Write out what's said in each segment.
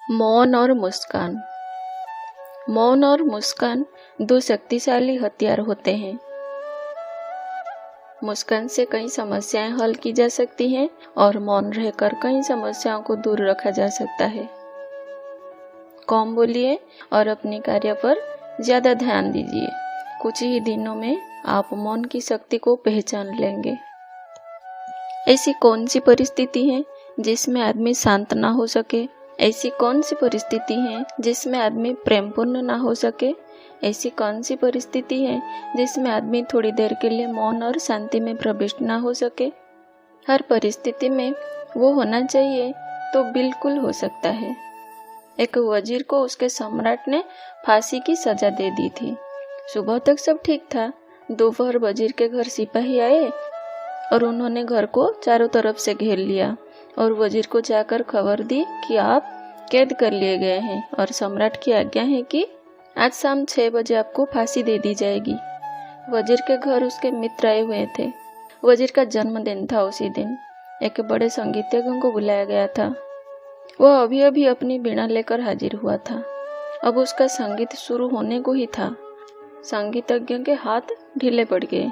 मौन और मुस्कान। मौन और मुस्कान दो शक्तिशाली हथियार होते हैं। मुस्कान से कई समस्याएं हल की जा सकती हैं और मौन रहकर कई समस्याओं को दूर रखा जा सकता है। कम बोलिए और अपने कार्य पर ज्यादा ध्यान दीजिए। कुछ ही दिनों में आप मौन की शक्ति को पहचान लेंगे। ऐसी कौन सी परिस्थिति है जिसमें आदमी शांत ना हो सके? ऐसी कौन सी परिस्थिति है जिसमें आदमी प्रेमपूर्ण ना हो सके? ऐसी कौन सी परिस्थिति है जिसमें आदमी थोड़ी देर के लिए मौन और शांति में प्रविष्ट ना हो सके? हर परिस्थिति में वो होना चाहिए तो बिल्कुल हो सकता है। एक वजीर को उसके सम्राट ने फांसी की सजा दे दी थी। सुबह तक सब ठीक था। दोपहर वजीर के घर सिपाही आए और उन्होंने घर को चारों तरफ से घेर लिया और वजीर को जाकर खबर दी कि आप कैद कर लिए गए हैं और सम्राट की आज्ञा है कि आज शाम 6 बजे आपको फांसी दे दी जाएगी। वजीर के घर उसके मित्र आए हुए थे। वजीर का जन्मदिन था। उसी दिन एक बड़े संगीतज्ञ को बुलाया गया था। वह अभी अभी अपनी बीणा लेकर हाजिर हुआ था। अब उसका संगीत शुरू होने को ही था। संगीतज्ञ के हाथ ढीले पड़ गए।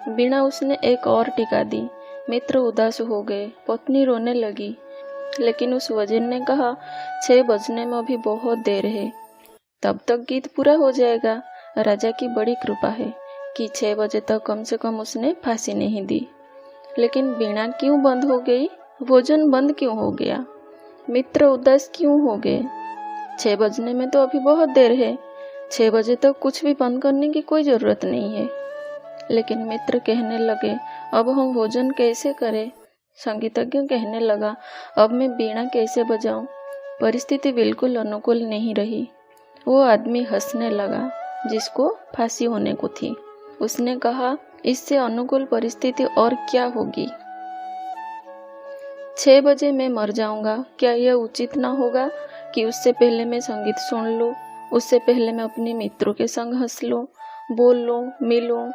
बीणा उसने एक और टिका दी। मित्र उदास हो गए। पत्नी रोने लगी। लेकिन उस वजीर ने कहा, 6 बजने में अभी बहुत देर है, तब तक गीत पूरा हो जाएगा। राजा की बड़ी कृपा है कि 6 बजे तक कम से कम उसने फांसी नहीं दी। लेकिन बीणा क्यों बंद हो गई? भोजन बंद क्यों हो गया? मित्र उदास क्यों हो गए? 6 बजने में तो अभी बहुत देर है। 6 बजे तक कुछ भी बंद करने की कोई जरूरत नहीं है। लेकिन मित्र कहने लगे, अब हम भोजन कैसे करें? संगीतज्ञ कहने लगा, अब मैं बीणा कैसे बजाऊं? परिस्थिति बिल्कुल अनुकूल नहीं रही। वो आदमी हंसने लगा जिसको फांसी होने को थी। उसने कहा, इससे अनुकूल परिस्थिति और क्या होगी? 6 बजे मैं मर जाऊंगा। क्या यह उचित ना होगा कि उससे पहले मैं संगीत सुन लूं? उससे पहले मैं अपने मित्रों के संग हंस लूं, बोल लूं, मिलूं?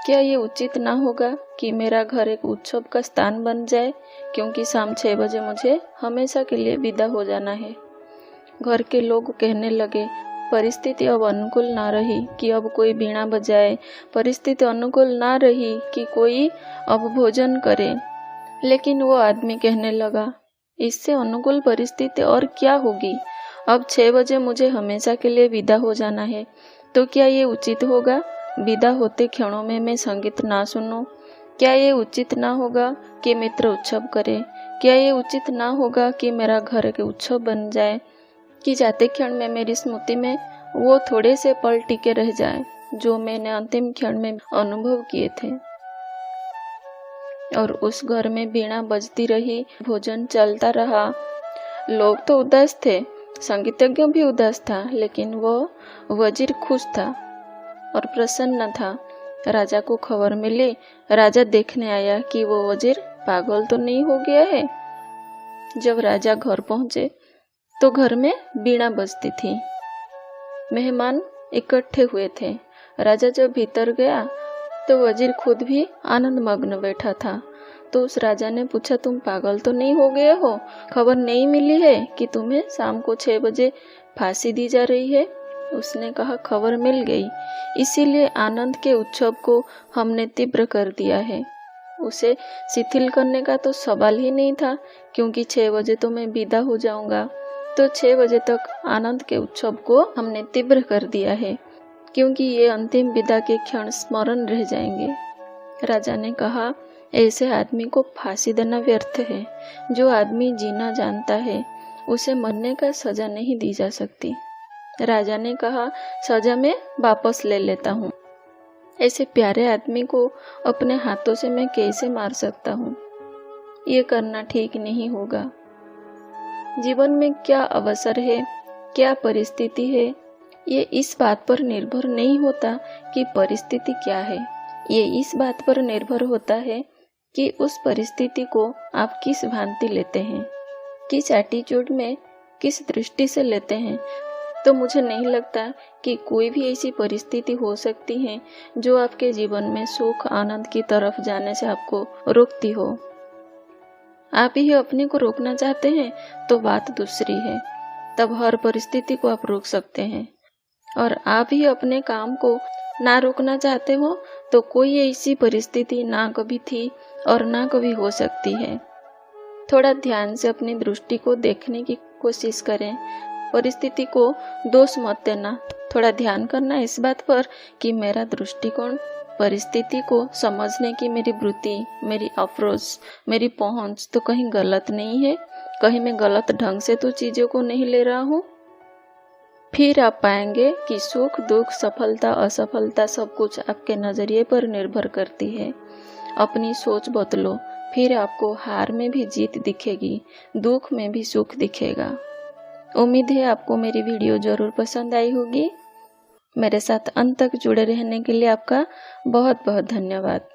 क्या ये उचित ना होगा कि मेरा घर एक उत्सव का स्थान बन जाए, क्योंकि शाम 6 बजे मुझे हमेशा के लिए विदा हो जाना है? घर के लोग कहने लगे, परिस्थिति अब अनुकूल ना रही कि अब कोई बीणा बजाए। परिस्थिति अनुकूल ना रही कि कोई अब भोजन करे। लेकिन वो आदमी कहने लगा, इससे अनुकूल परिस्थिति और क्या होगी? अब 6 बजे मुझे हमेशा के लिए विदा हो जाना है, तो क्या ये उचित होगा विदा होते क्षणों में मैं संगीत ना सुनूं? क्या ये उचित ना होगा कि मित्र उत्सव करे? क्या ये उचित ना होगा कि मेरा घर के उत्सव बन जाए, कि जाते क्षण में मेरी स्मृति में वो थोड़े से पल टिके रह जाए जो मैंने अंतिम क्षण में अनुभव किए थे? और उस घर में बीणा बजती रही, भोजन चलता रहा। लोग तो उदास थे, संगीतज्ञ भी उदास था, लेकिन वो वजीर खुश था और प्रसन्न था। राजा को खबर मिली। राजा देखने आया कि वो वजीर पागल तो नहीं हो गया है। जब राजा घर पहुंचे तो घर में बीणा बजती थी। मेहमान इकट्ठे हुए थे। राजा जब भीतर गया तो वजीर खुद भी आनंद मग्न बैठा था। तो उस राजा ने पूछा, तुम पागल तो नहीं हो गए हो? खबर नहीं मिली है कि तुम्हें शाम को 6 बजे फांसी दी जा रही है? उसने कहा, खबर मिल गई, इसीलिए आनंद के उत्सव को हमने तीव्र कर दिया है। उसे शिथिल करने का तो सवाल ही नहीं था, क्योंकि 6 बजे तो मैं विदा हो जाऊंगा। तो 6 बजे तक आनंद के उत्सव को हमने तीव्र कर दिया है, क्योंकि ये अंतिम विदा के क्षण स्मरण रह जाएंगे। राजा ने कहा, ऐसे आदमी को फांसी देना व्यर्थ है। जो आदमी जीना जानता है उसे मरने का सजा नहीं दी जा सकती। राजा ने कहा, सजा मैं वापस ले लेता हूँ। ऐसे प्यारे आदमी को अपने हाथों से मैं कैसे मार सकता हूँ? ये करना ठीक नहीं होगा। जीवन में क्या अवसर है, क्या परिस्थिति है, ये इस बात पर निर्भर नहीं होता कि परिस्थिति क्या है। ये इस बात पर निर्भर होता है कि उस परिस्थिति को आप किस भांति लेते हैं, किस एटीट्यूड में, किस दृष्टि से लेते हैं। तो मुझे नहीं लगता कि कोई भी ऐसी परिस्थिति हो सकती है जो आपके जीवन में सुख आनंद की तरफ जाने से आपको रोकती हो। आप ही अपने को रोकना चाहते हैं तो बात दूसरी है। तब हर परिस्थिति को आप रोक सकते हैं। और आप ही अपने काम को ना रोकना चाहते हो तो कोई ऐसी परिस्थिति ना कभी थी और ना कभी हो सकती है। थोड़ा ध्यान से अपनी दृष्टि को देखने की कोशिश करें। परिस्थिति को दोष मत देना, थोड़ा ध्यान करना इस बात पर कि मेरा दृष्टिकोण, परिस्थिति को समझने की मेरी वृत्ति, मेरी अप्रोच, मेरी पहुंच तो कहीं गलत नहीं है, कहीं मैं गलत ढंग से तो चीज़ों को नहीं ले रहा हूँ। फिर आप पाएंगे कि सुख दुख, सफलता असफलता सब कुछ आपके नज़रिए पर निर्भर करती है। अपनी सोच बदलो, फिर आपको हार में भी जीत दिखेगी, दुख में भी सुख दिखेगा। उम्मीद है आपको मेरी वीडियो ज़रूर पसंद आई होगी। मेरे साथ अंत तक जुड़े रहने के लिए आपका बहुत बहुत धन्यवाद।